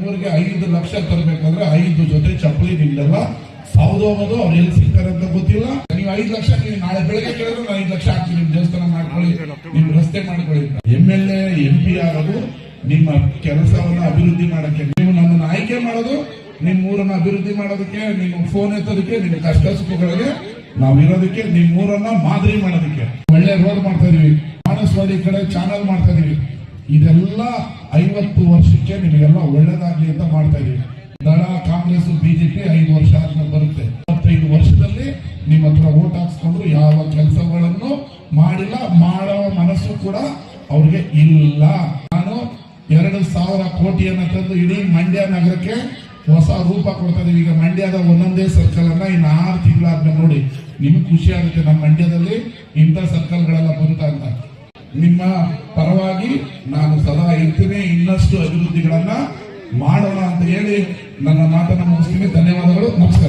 ನಿಮ್ಮೂರಿಗೆ 5 ಲಕ್ಷ ತರಬೇಕಂದ್ರೆ 5 ಜೊತೆ ಚಪ್ಪಲಿ ನಿಮ್ದೆಲ್ಲ ಸೌದು ಹೋಗೋದು ಅವ್ರು ಎಲ್ಲಿ ಸಿಗ್ತಾರೆ ಅಂತ ಗೊತ್ತಿಲ್ಲ. ನೀವು 5 ಲಕ್ಷ ನೀವು ನಾಳೆ ಬೆಳಗ್ಗೆ ಕೇಳಿದ್ರೆ ನಾನು 5 ಲಕ್ಷ ಹಾಕ್ತೀನಿ, ನಿಮ್ ದೇವಸ್ಥಾನ ಮಾಡ್ಕೊಳ್ಳಿ, ನಿಮ್ ರಸ್ತೆ ಮಾಡ್ಕೊಳ್ಳಿ. MLA MP ಆಗೋದು ನಿಮ್ಮ ಕೆಲಸವನ್ನ ಅಭಿವೃದ್ಧಿ ಮಾಡಕ್ಕೆ, ನೀವು ನಮ್ಮನ್ನು ಆಯ್ಕೆ ಮಾಡೋದು ನಿಮ್ ಊರನ್ನ ಅಭಿವೃದ್ಧಿ ಮಾಡೋದಕ್ಕೆ, ನಿಮ್ಮ ಫೋನ್ ಎತ್ತೋದಕ್ಕೆ, ನಿಮ್ಮ ಕಷ್ಟ ಸುಖಗಳಿಗೆ ನಾವಿರೋದಕ್ಕೆ, ನಿಮ್ ಊರನ್ನ ಮಾದರಿ ಮಾಡೋದಕ್ಕೆ. ಒಳ್ಳೆ ರೋಡ್ ಮಾಡ್ತಾ ಇದೀವಿ, ಮಾನಸವಾಡಿ ಕಡೆ ಚಾನಲ್ ಮಾಡ್ತಾ ಇದೀವಿ. ಇದೆಲ್ಲ 50 ವರ್ಷಕ್ಕೆ ನಿಮಗೆಲ್ಲ ಒಳ್ಳೇದಾಗ್ಲಿ ಅಂತ ಮಾಡ್ತಾ ಇದೀವಿ. ದಳ ಕಾಂಗ್ರೆಸ್ BJP 5 ವರ್ಷ ಆದ್ಮೇಲೆ ಬರುತ್ತೆ. 25 ವರ್ಷದಲ್ಲಿ ನಿಮ್ಮ ಹತ್ರ ಓಟ್ ಹಾಕ್ಸ್ಕೊಂಡ್ರು ಯಾವ ಕೆಲಸಗಳನ್ನು ಮಾಡಿಲ್ಲ, ಮಾಡೋ ಮನಸ್ಸು ಕೂಡ ಅವ್ರಿಗೆ ಇಲ್ಲ. ನಾನು 2,000 ಕೋಟಿಯನ್ನ ತಂದು ಇಡೀ ಮಂಡ್ಯ ನಗರಕ್ಕೆ ಹೊಸ ರೂಪ ಕೊಡ್ತಾ ಇದೀವಿ. ಈಗ ಮಂಡ್ಯದ ಒಂದೊಂದೇ ಸರ್ಕಲ್ ಅನ್ನ ಇನ್ನು 6 ತಿಂಗಳಾದ್ಮೇಲೆ ನೋಡಿ ನಿಮ್ಗೆ ಖುಷಿ ಆಗುತ್ತೆ, ನಮ್ಮ ಮಂಡ್ಯದಲ್ಲಿ ಇಂಥ ಸರ್ಕಲ್ಗಳೆಲ್ಲ ಬಂತ ಅಂತ. ನಿಮ್ಮ ಪರವಾಗಿ ನಾನು ಸದಾ ಇರ್ತೀನಿ, ಇನ್ನಷ್ಟು ಅಭಿವೃದ್ಧಿಗಳನ್ನ ಮಾಡೋಣ ಅಂತ ಹೇಳಿ ನನ್ನ ಮಾತನ್ನು ಮುಗಿಸ್ತೀನಿ. ಧನ್ಯವಾದಗಳು. ನಮಸ್ಕಾರ.